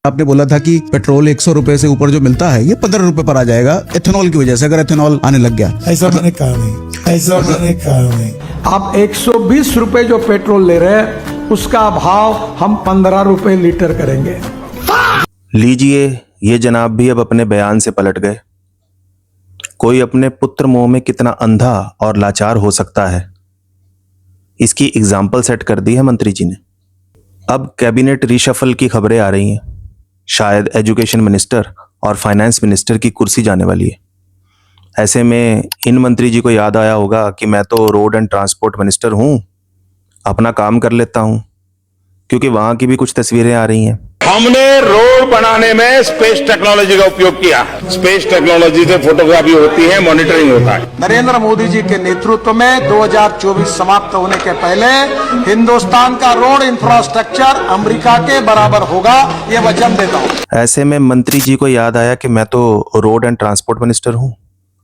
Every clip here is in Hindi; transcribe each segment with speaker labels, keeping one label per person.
Speaker 1: आपने बोला था कि पेट्रोल 100 रुपए से ऊपर जो मिलता है ये 15 रुपए पर आ जाएगा एथेनॉल की वजह से, अगर एथेनॉल आने लग गया।
Speaker 2: ऐसा मैंने कहा नहीं, ऐसा मैंने कहा नहीं।
Speaker 3: आप 120 रुपए जो पेट्रोल ले रहे हैं उसका भाव हम 15 रुपए लीटर करेंगे।
Speaker 4: लीजिए, ये जनाब भी अब अपने बयान से पलट गए। कोई अपने पुत्र मोह में कितना अंधा और लाचार हो सकता है, इसकी एग्जाम्पल सेट कर दी है मंत्री जी ने। अब कैबिनेट रिशफल की खबरें आ रही हैं। शायद एजुकेशन मिनिस्टर और फाइनेंस मिनिस्टर की कुर्सी जाने वाली है। ऐसे में इन मंत्री जी को याद आया होगा कि मैं तो रोड एंड ट्रांसपोर्ट मिनिस्टर हूं, अपना काम कर लेता हूं, क्योंकि वहां की भी कुछ तस्वीरें आ रही हैं।
Speaker 5: हमने रोड बनाने में स्पेस टेक्नोलॉजी का उपयोग किया है। स्पेस टेक्नोलॉजी से फोटोग्राफी होती है, मॉनिटरिंग होता है।
Speaker 3: नरेंद्र मोदी जी के नेतृत्व में 2024 समाप्त होने के पहले हिंदुस्तान का रोड इंफ्रास्ट्रक्चर अमेरिका के बराबर होगा, ये वचन देता हूँ।
Speaker 4: ऐसे में मंत्री जी को याद आया कि मैं तो रोड एंड ट्रांसपोर्ट मिनिस्टर हूं।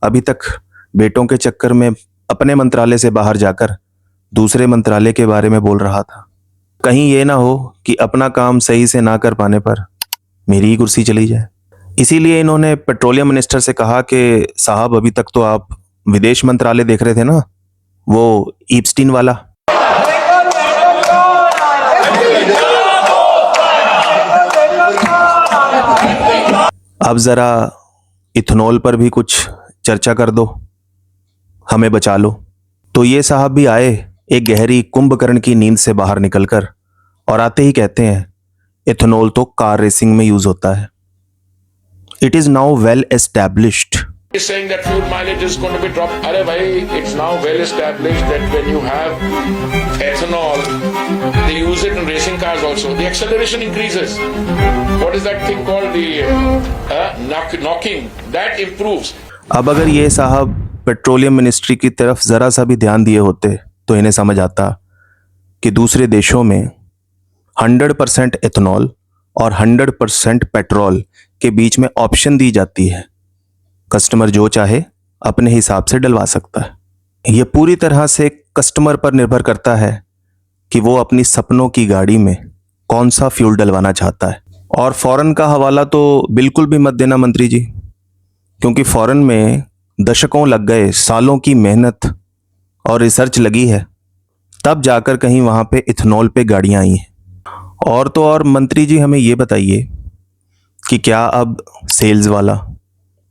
Speaker 4: अभी तक बेटों के चक्कर में अपने मंत्रालय से बाहर जाकर दूसरे मंत्रालय के बारे में बोल रहा था। कहीं ये ना हो कि अपना काम सही से ना कर पाने पर मेरी ही कुर्सी चली जाए। इसीलिए इन्होंने पेट्रोलियम मिनिस्टर से कहा कि साहब, अभी तक तो आप विदेश मंत्रालय देख रहे थे ना, वो ईप्स्टीन वाला। अब जरा इथेनॉल पर भी कुछ चर्चा कर दो, हमें बचा लो। तो ये साहब भी आए एक गहरी कुंभकर्ण की नींद से बाहर निकलकर, और आते ही कहते हैं इथेनॉल तो कार रेसिंग में यूज होता है। It is now well established.
Speaker 6: He's saying that fuel mileage is going to be dropped. अरे भाई, it's now well established that when you have ethanol, they use it in racing cars also. The acceleration increases. What is that thing called? The knocking. That improves.
Speaker 4: अब अगर ये साहब पेट्रोलियम मिनिस्ट्री की तरफ जरा सा भी ध्यान दिए होते तो इन्हें समझ आता कि दूसरे देशों में 100% एथेनॉल और 100% पेट्रोल के बीच में ऑप्शन दी जाती है। कस्टमर जो चाहे अपने हिसाब से डलवा सकता है। यह पूरी तरह से कस्टमर पर निर्भर करता है कि वो अपनी सपनों की गाड़ी में कौन सा फ्यूल डलवाना चाहता है। और फॉरेन का हवाला तो बिल्कुल भी मत देना मंत्री जी, क्योंकि फॉरेन में दशकों लग गए, सालों की मेहनत और रिसर्च लगी है, तब जाकर कहीं वहां पे इथेनॉल पे गाड़ियां आई हैं। और तो और मंत्री जी, हमें ये बताइए कि क्या अब सेल्स वाला,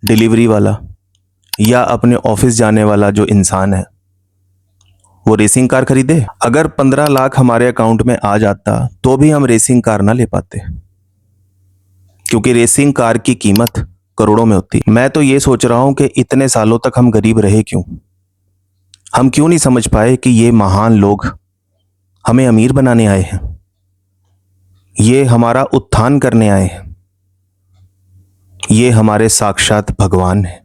Speaker 4: डिलीवरी वाला या अपने ऑफिस जाने वाला जो इंसान है वो रेसिंग कार खरीदे? अगर 15 लाख हमारे अकाउंट में आ जाता तो भी हम रेसिंग कार ना ले पाते, क्योंकि रेसिंग कार की कीमत करोड़ों में होती। मैं तो ये सोच रहा हूं कि इतने सालों तक हम गरीब रहे क्यों? हम क्यों नहीं समझ पाए कि ये महान लोग हमें अमीर बनाने आए हैं, ये हमारा उत्थान करने आए हैं, ये हमारे साक्षात भगवान हैं।